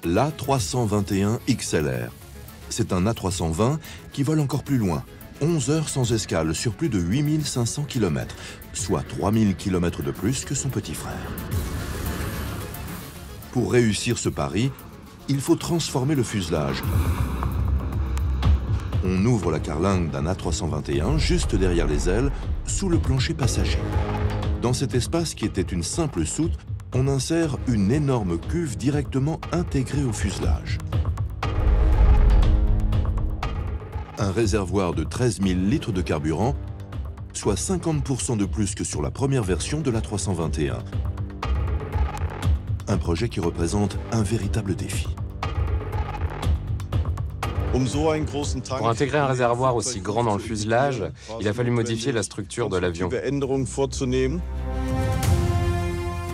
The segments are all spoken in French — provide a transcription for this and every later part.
l'A321 XLR. C'est un A320 qui vole encore plus loin, 11 heures sans escale sur plus de 8500 km, soit 3000 km de plus que son petit frère. Pour réussir ce pari, il faut transformer le fuselage. On ouvre la carlingue d'un A321 juste derrière les ailes, sous le plancher passager. Dans cet espace qui était une simple soute, on insère une énorme cuve directement intégrée au fuselage. Un réservoir de 13 000 litres de carburant, soit 50% de plus que sur la première version de l'A321. Un projet qui représente un véritable défi. Pour intégrer un réservoir aussi grand dans le fuselage, il a fallu modifier la structure de l'avion.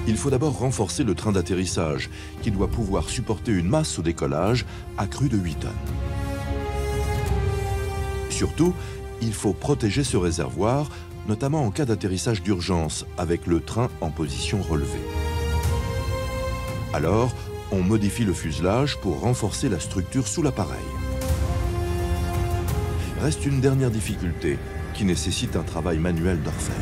Il faut d'abord renforcer le train d'atterrissage, qui doit pouvoir supporter une masse au décollage accrue de 8 tonnes. Surtout, il faut protéger ce réservoir, notamment en cas d'atterrissage d'urgence, avec le train en position relevée. Alors, on modifie le fuselage pour renforcer la structure sous l'appareil. Reste une dernière difficulté, qui nécessite un travail manuel d'orfèvre.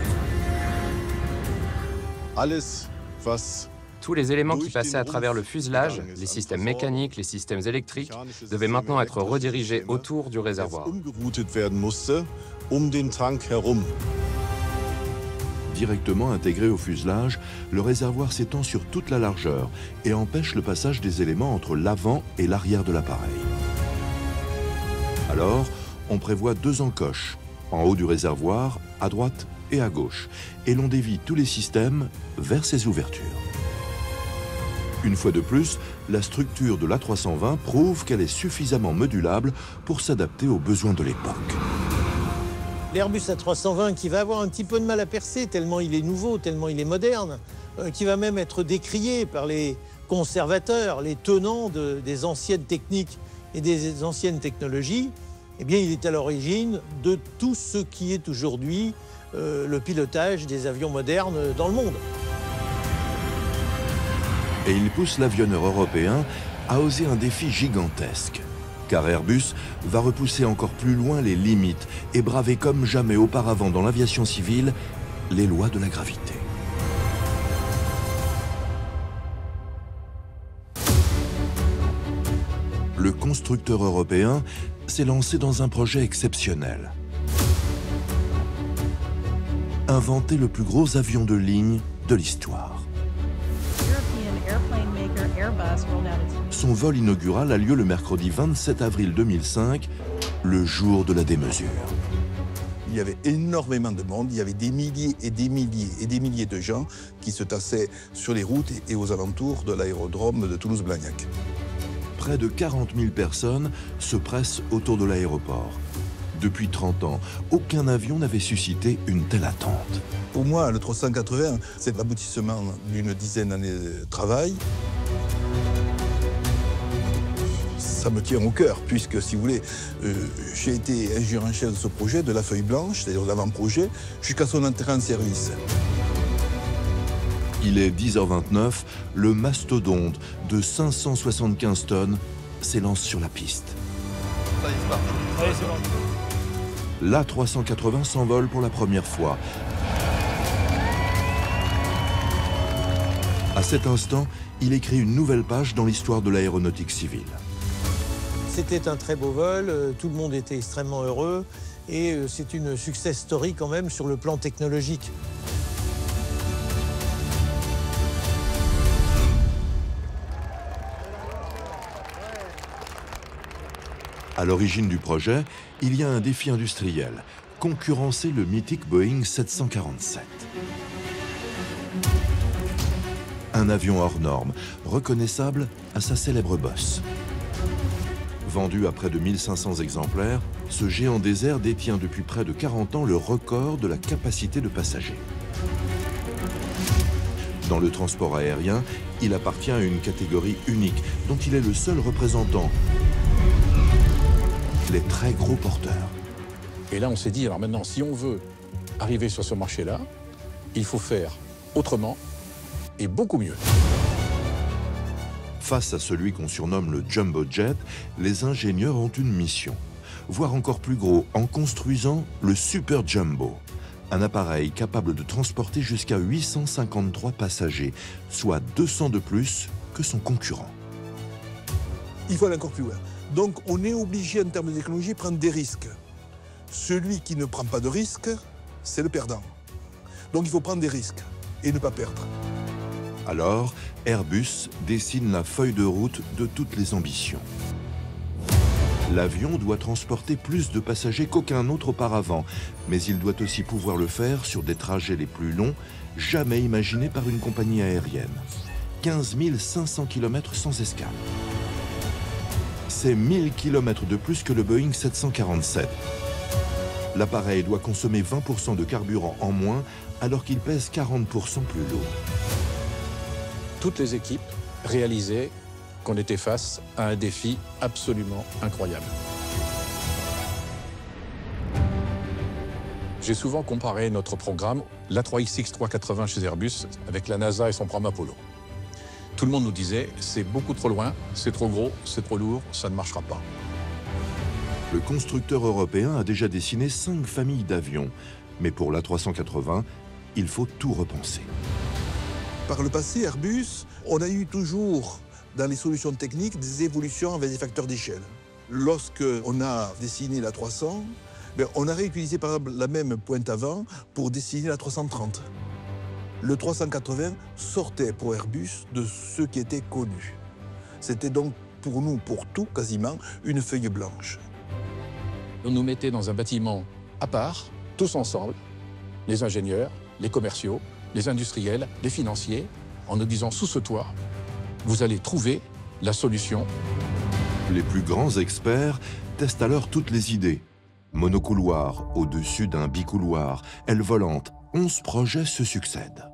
Tous les éléments qui passaient à travers le fuselage, les systèmes mécaniques, les systèmes électriques, devaient maintenant être redirigés autour du réservoir. Directement intégré au fuselage, le réservoir s'étend sur toute la largeur et empêche le passage des éléments entre l'avant et l'arrière de l'appareil. Alors, on prévoit 2 encoches, en haut du réservoir, à droite et à gauche, et l'on dévie tous les systèmes vers ces ouvertures. Une fois de plus, la structure de l'A320 prouve qu'elle est suffisamment modulable pour s'adapter aux besoins de l'époque. L'Airbus A320 qui va avoir un petit peu de mal à percer, tellement il est nouveau, tellement il est moderne, qui va même être décrié par les conservateurs, les tenants des anciennes techniques et des anciennes technologies, eh bien, il est à l'origine de tout ce qui est aujourd'hui le pilotage des avions modernes dans le monde. Et il pousse l'avionneur européen à oser un défi gigantesque. Car Airbus va repousser encore plus loin les limites et braver comme jamais auparavant dans l'aviation civile les lois de la gravité. Le constructeur européen s'est lancé dans un projet exceptionnel. Inventer le plus gros avion de ligne de l'histoire. Son vol inaugural a lieu le mercredi 27 avril 2005, le jour de la démesure. Il y avait énormément de monde, il y avait des milliers et des milliers et des milliers de gens qui se tassaient sur les routes et aux alentours de l'aérodrome de Toulouse-Blagnac. Près de 40 000 personnes se pressent autour de l'aéroport. Depuis 30 ans, aucun avion n'avait suscité une telle attente. Pour moi, le 380, c'est l'aboutissement d'une dizaine d'années de travail. Ça me tient au cœur, puisque, si vous voulez, j'ai été ingénieur en chef de ce projet, de la feuille blanche, c'est-à-dire de l'avant-projet, jusqu'à son entrée en service. Il est 10h29, le mastodonte de 575 tonnes s'élance sur la piste. L'A380 s'envole pour la première fois. À cet instant, il écrit une nouvelle page dans l'histoire de l'aéronautique civile. C'était un très beau vol, tout le monde était extrêmement heureux et c'est une success story quand même sur le plan technologique. À l'origine du projet, il y a un défi industriel, concurrencer le mythique Boeing 747. Un avion hors norme, reconnaissable à sa célèbre bosse. Vendu à près de 1500 exemplaires, ce géant des airs détient depuis près de 40 ans le record de la capacité de passagers. Dans le transport aérien, il appartient à une catégorie unique, dont il est le seul représentant. Les très gros porteurs. Et là, on s'est dit, alors maintenant, si on veut arriver sur ce marché-là, il faut faire autrement et beaucoup mieux. Face à celui qu'on surnomme le Jumbo Jet, les ingénieurs ont une mission. Voire encore plus gros en construisant le Super Jumbo. Un appareil capable de transporter jusqu'à 853 passagers, soit 200 de plus que son concurrent. Il faut aller encore plus loin. Donc on est obligé en termes de technologie de prendre des risques. Celui qui ne prend pas de risques, c'est le perdant. Donc il faut prendre des risques et ne pas perdre. Alors, Airbus dessine la feuille de route de toutes les ambitions. L'avion doit transporter plus de passagers qu'aucun autre auparavant, mais il doit aussi pouvoir le faire sur des trajets les plus longs jamais imaginés par une compagnie aérienne. 15 500 km sans escale. C'est 1000 km de plus que le Boeing 747. L'appareil doit consommer 20% de carburant en moins alors qu'il pèse 40% plus lourd. Toutes les équipes réalisaient qu'on était face à un défi absolument incroyable. J'ai souvent comparé notre programme, l'A3XX-380 chez Airbus, avec la NASA et son programme Apollo. Tout le monde nous disait, c'est beaucoup trop loin, c'est trop gros, c'est trop lourd, ça ne marchera pas. Le constructeur européen a déjà dessiné 5 familles d'avions, mais pour l'A380, il faut tout repenser. Par le passé, Airbus, on a eu toujours dans les solutions techniques des évolutions avec des facteurs d'échelle. Lorsqu'on a dessiné la 300, on a réutilisé par exemple la même pointe avant pour dessiner la 330. Le 380 sortait pour Airbus de ce qui était connu. C'était donc pour nous, pour tout quasiment, une feuille blanche. On nous mettait dans un bâtiment à part, tous ensemble, les ingénieurs, les commerciaux, les industriels, les financiers, en nous disant sous ce toit, vous allez trouver la solution. Les plus grands experts testent alors toutes les idées. Monocouloir au-dessus d'un bicouloir, aile volante, 11 projets se succèdent.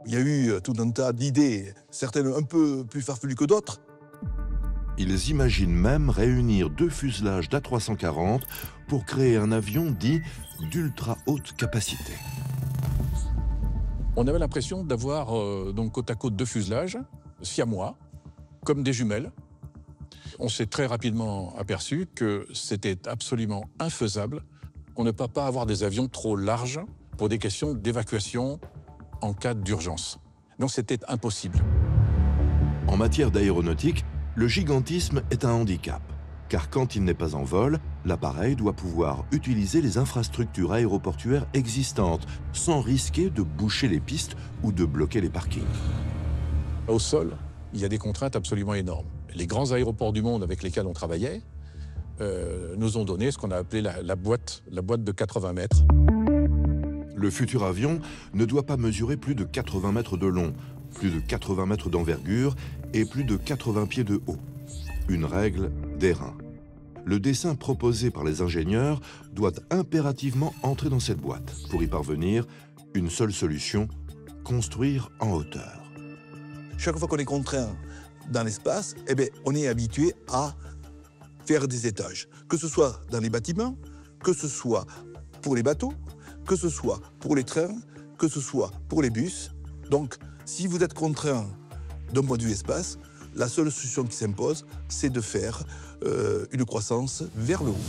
Il y a eu tout un tas d'idées, certaines un peu plus farfelues que d'autres. Ils imaginent même réunir 2 fuselages d'A340 pour créer un avion dit d'ultra haute capacité. On avait l'impression d'avoir donc côte à côte 2 fuselages, siamois, comme des jumelles. On s'est très rapidement aperçu que c'était absolument infaisable qu'on ne peut pas avoir des avions trop larges pour des questions d'évacuation en cas d'urgence. Donc c'était impossible. En matière d'aéronautique, le gigantisme est un handicap, car quand il n'est pas en vol, l'appareil doit pouvoir utiliser les infrastructures aéroportuaires existantes sans risquer de boucher les pistes ou de bloquer les parkings. Au sol, il y a des contraintes absolument énormes. Les grands aéroports du monde avec lesquels on travaillait nous ont donné ce qu'on a appelé la boîte de 80 mètres. Le futur avion ne doit pas mesurer plus de 80 mètres de long, plus de 80 mètres d'envergure et plus de 80 pieds de haut. Une règle d'airain. Le dessin proposé par les ingénieurs doit impérativement entrer dans cette boîte. Pour y parvenir, une seule solution, construire en hauteur. Chaque fois qu'on est contraint dans l'espace, on est habitué à faire des étages. Que ce soit dans les bâtiments, que ce soit pour les bateaux, que ce soit pour les trains, que ce soit pour les bus. Donc, si vous êtes contraint d'un point de vue espace, la seule solution qui s'impose, c'est de faire une croissance vers le haut.